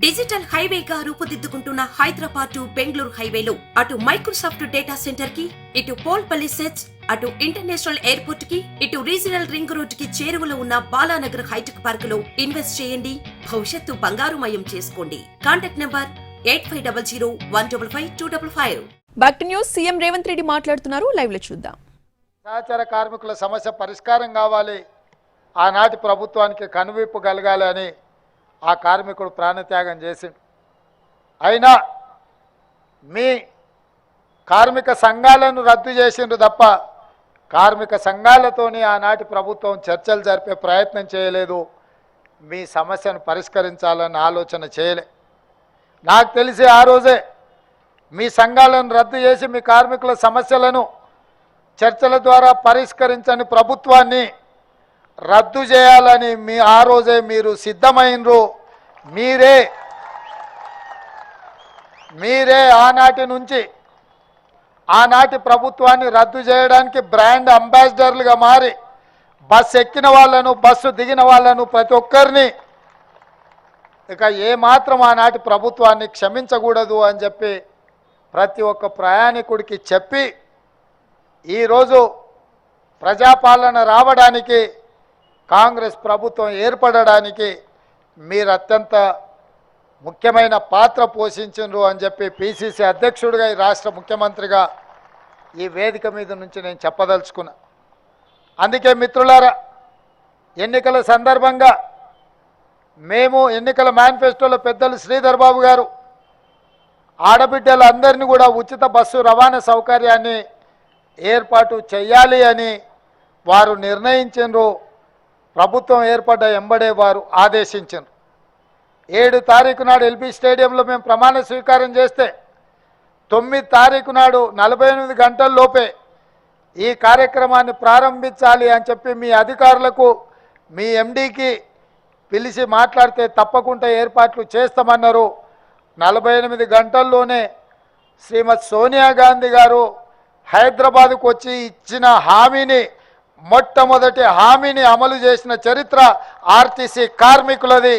Digital హైవేగా రూపుదిద్దుకుంటున్న Hyderabad to Bengaluru హైవేలో అటు Microsoft data centre కి, ఇటు పోల్పల్లి సెట్స్, అటు ఇంటర్నేషనల్ ఎయిర్పోర్ట్ కి, ఇటు రీజనల్ రింగ్ రోడ్ కి చేరువలో ఉన్న బాలానగర్ హైటెక్ పార్క్ లో ఇన్వెస్ట్ చేయండి. భవిష్యత్తు బంగారుమయం చేసుకోండి. Contact number 8500155255. Back to news. CM Revanth Reddy మాట్లాడుతున్నారు. లైవ్ లో చూద్దాం. సహచర కార్మికుల సమస్య పరిష్కారం కావాలి, ఆనాటి ప్రభుత్వానికి కనువిప్పు కలగాలి అని ఆ కార్మికుడు ప్రాణత్యాగం చేసిండు. అయినా మీ కార్మిక సంఘాలను రద్దు చేసిండు తప్ప కార్మిక సంఘాలతోని ఆనాటి ప్రభుత్వం చర్చలు జరిపే ప్రయత్నం చేయలేదు. మీ సమస్యను పరిష్కరించాలన్న ఆలోచన చేయలే. నాకు తెలిసి ఆ రోజే మీ సంఘాలను రద్దు చేసి మీ కార్మికుల సమస్యలను చర్చల ద్వారా పరిష్కరించని ప్రభుత్వాన్ని రద్దు చేయాలని ఆ రోజే మీరు సిద్ధమైనరు. మీరే ఆనాటి నుంచి ఆనాటి ప్రభుత్వాన్ని రద్దు చేయడానికి బ్రాండ్ అంబాసిడర్లుగా మారి బస్సు ఎక్కిన వాళ్ళను, బస్సు దిగిన వాళ్ళను, ప్రతి ఒక్కరిని ఇక ఏమాత్రం ఆనాటి ప్రభుత్వాన్ని క్షమించకూడదు అని చెప్పి ప్రతి ఒక్క ప్రయాణికుడికి చెప్పి ఈరోజు ప్రజాపాలన రావడానికి, కాంగ్రెస్ ప్రభుత్వం ఏర్పడడానికి మీరు అత్యంత ముఖ్యమైన పాత్ర పోషించరు అని చెప్పి పిసిసి అధ్యక్షుడిగా, ఈ రాష్ట్ర ముఖ్యమంత్రిగా ఈ వేదిక మీద నుంచి నేను చెప్పదలుచుకున్నా. అందుకే మిత్రులారా, ఎన్నికల సందర్భంగా మేము ఎన్నికల మేనిఫెస్టోలో పెద్దలు శ్రీధర్ బాబు గారు ఆడబిడ్డలందరినీ కూడా ఉచిత బస్సు రవాణా సౌకర్యాన్ని ఏర్పాటు చేయాలి అని వారు నిర్ణయించారు. ప్రభుత్వం ఏర్పడ్డ ఎంబడే వారు ఆదేశించారు. 7 తారీఖు నాడు ఎల్బీ స్టేడియంలో మేము ప్రమాణ స్వీకారం చేస్తే 9 తారీఖు నాడు 48 గంటల్లోపే ఈ కార్యక్రమాన్ని ప్రారంభించాలి అని చెప్పి మీ అధికారులకు, మీ ఎండీకి పిలిచి మాట్లాడితే తప్పకుండా ఏర్పాట్లు చేస్తామన్నారు. 48 గంటల్లోనే శ్రీమతి సోనియా గాంధీ గారు హైదరాబాద్కు వచ్చి ఇచ్చిన హామీని, మొట్టమొదటి హామీని అమలు చేసిన చరిత్ర ఆర్టీసీ కార్మికులది.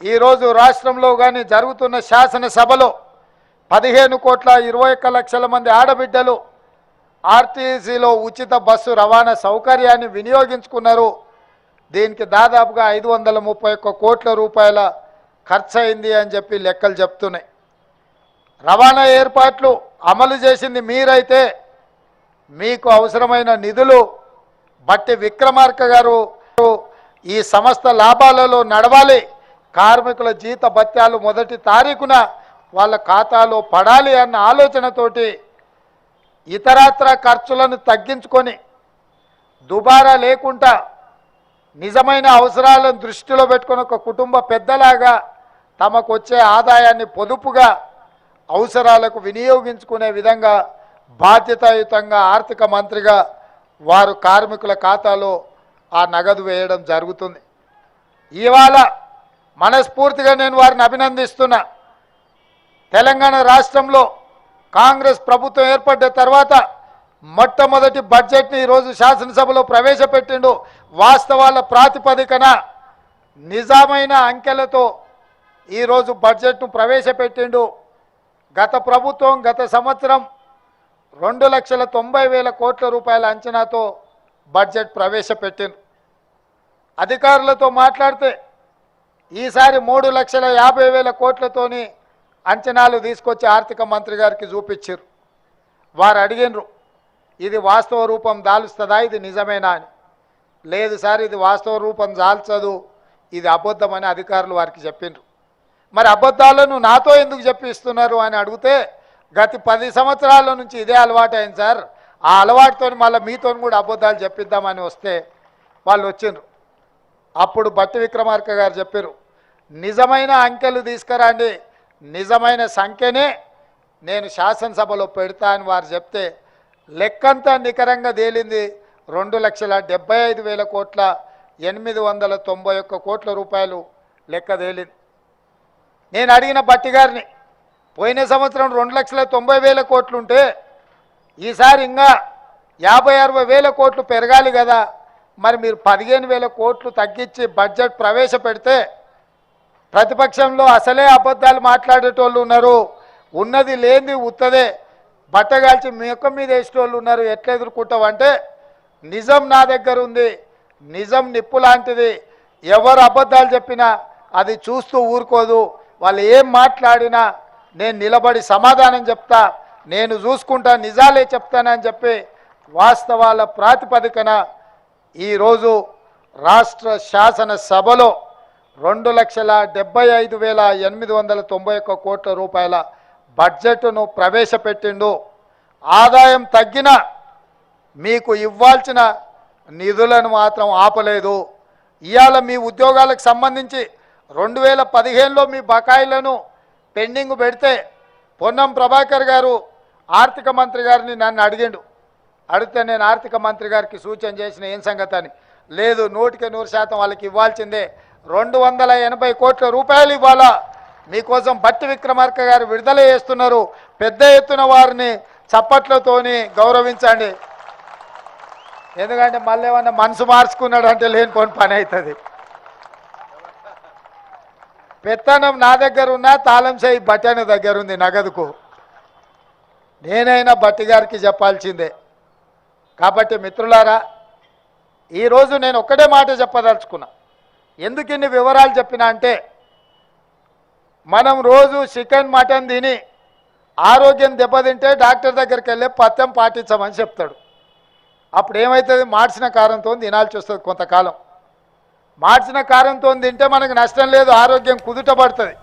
ఈరోజు రాష్ట్రంలో కానీ జరుగుతున్న శాసనసభలో 15,21,00,000 మంది ఆడబిడ్డలు ఆర్టీసీలో ఉచిత బస్సు రవాణా సౌకర్యాన్ని వినియోగించుకున్నారు. దీనికి దాదాపుగా 531 కోట్ల రూపాయల ఖర్చు అయింది అని చెప్పి లెక్కలు చెప్తున్నాయి. రవాణా ఏర్పాట్లు అమలు చేసింది మీరైతే మీకు అవసరమైన నిధులు బట్టి విక్రమార్క గారు ఈ సంస్థ లాభాలలో నడవాలి, కార్మికుల జీత భత్యాలు 1 తారీఖున వాళ్ళ ఖాతాలో పడాలి అన్న ఆలోచనతోటి ఇతరత్ర ఖర్చులను తగ్గించుకొని దుబారా లేకుండా నిజమైన అవసరాలను దృష్టిలో పెట్టుకొని ఒక కుటుంబ పెద్దలాగా తమకు వచ్చే ఆదాయాన్ని పొదుపుగా అవసరాలకు వినియోగించుకునే విధంగా బాధ్యతాయుతంగా ఆర్థిక మంత్రిగా వారు కార్మికుల ఖాతాలో ఆ నగదు వేయడం జరుగుతుంది. ఇవాళ మనస్ఫూర్తిగా నేను వారిని అభినందిస్తున్నా. తెలంగాణ రాష్ట్రంలో కాంగ్రెస్ ప్రభుత్వం ఏర్పడ్డ తర్వాత మొట్టమొదటి బడ్జెట్ని ఈరోజు శాసనసభలో ప్రవేశపెట్టిండు. వాస్తవాల ప్రాతిపదికన నిజమైన అంకెలతో ఈరోజు బడ్జెట్ను ప్రవేశపెట్టిండు. గత ప్రభుత్వం గత సంవత్సరం 2,90,000 కోట్ల రూపాయల అంచనాతో బడ్జెట్ ప్రవేశపెట్టింది. అధికారులతో మాట్లాడితే ఈసారి 3,50,000 కోట్లతోని అంచనాలు తీసుకొచ్చి ఆర్థిక మంత్రి గారికి చూపించారు. వారు అడిగినరు, ఇది వాస్తవ రూపం దాలుస్తుందా, ఇది నిజమేనా అని. లేదు సార్, ఇది వాస్తవ రూపం దాల్చదు, ఇది అబద్ధమని అధికారులు వారికి చెప్పిండ్రు. మరి అబద్ధాలను నాతో ఎందుకు చెప్పిస్తున్నారు అని అడిగితే, గత 10 సంవత్సరాల నుంచి ఇదే అలవాటు అయింది సార్, ఆ అలవాటుతో మళ్ళీ మీతో కూడా అబద్ధాలు చెప్పిద్దామని వస్తే వాళ్ళు వచ్చిండ్రు. అప్పుడు బట్టి విక్రమార్క గారు చెప్పారు, నిజమైన అంకెలు తీసుకురండి, నిజమైన సంఖ్యనే నేను శాసనసభలో పెడతా అని వారు చెప్తే లెక్కంతా నికరంగా తేలింది. 2,75,000 కోట్ల 891 కోట్ల రూపాయలు లెక్క తేలింది. నేను అడిగిన బట్టి గారిని, పోయిన సంవత్సరం 2,90,000 కోట్లు ఉంటే ఈసారి ఇంకా 50,60,000 కోట్లు పెరగాలి కదా, మరి మీరు 15,000 కోట్లు తగ్గించి బడ్జెట్ ప్రవేశపెడితే ప్రతిపక్షంలో అసలే అబద్ధాలు మాట్లాడేటోళ్ళు ఉన్నారు, ఉన్నది లేనిది ఉత్తదే బట్టగాల్చి ముఖం మీద వేసేటోళ్ళు ఉన్నారు. ఎట్లా ఎదుర్కొంటావంటే నిజం నా దగ్గర ఉంది, నిజం నిప్పు లాంటిది, ఎవరు అబద్ధాలు చెప్పినా అది చూస్తూ ఊరుకోదు, వాళ్ళు ఏం మాట్లాడినా నేను నిలబడి సమాధానం చెప్తా, నేను చూసుకుంటా, నిజాలే చెప్తానని చెప్పి వాస్తవాల ప్రాతిపదికన ఈరోజు రాష్ట్ర శాసనసభలో 2,75,891 కోట్ల రూపాయల బడ్జెట్ను ప్రవేశపెట్టిండు. ఆదాయం తగ్గిన మీకు ఇవ్వాల్సిన నిధులను మాత్రం ఆపలేదు. ఇవాళ మీ ఉద్యోగాలకు సంబంధించి 2015లో మీ బకాయిలను పెండింగ్ పెడితే పొన్నం ప్రభాకర్ గారు ఆర్థిక మంత్రి గారిని నన్ను అడిగితే నేను ఆర్థిక మంత్రి గారికి సూచన చేసిన ఏం సంగతి అని. లేదు, 100% వాళ్ళకి ఇవ్వాల్సిందే, 280 కోట్ల రూపాయలు ఇవ్వాలా, మీకోసం బట్టి విక్రమార్క గారు విడుదల చేస్తున్నారు, పెద్ద ఎత్తున వారిని చప్పట్లతోని గౌరవించండి. ఎందుకంటే మళ్ళీ ఏమన్నా మనసు మార్చుకున్నాడు అంటే లేనిపోని పని అవుతుంది. పెత్తనం నా దగ్గర ఉన్న తాళం చేయి బట్టన దగ్గర ఉంది నగదుకు, నేనైనా బట్టి గారికి చెప్పాల్సిందే. కాబట్టి మిత్రులారా, ఈరోజు నేను ఒక్కటే మాట చెప్పదలుచుకున్నా. ఎందుకు ఇన్ని వివరాలు చెప్పినా అంటే మనం రోజు చికెన్ మటన్ తిని ఆరోగ్యం దెబ్బతింటే డాక్టర్ దగ్గరికి వెళ్ళి పథ్యం పాటించమని చెప్తాడు. అప్పుడు ఏమవుతుంది, మార్చిన కారంతో తినాల్సి వస్తుంది కొంతకాలం. మార్చిన కారంతో తింటే మనకు నష్టం లేదు, ఆరోగ్యం కుదుటపడుతుంది.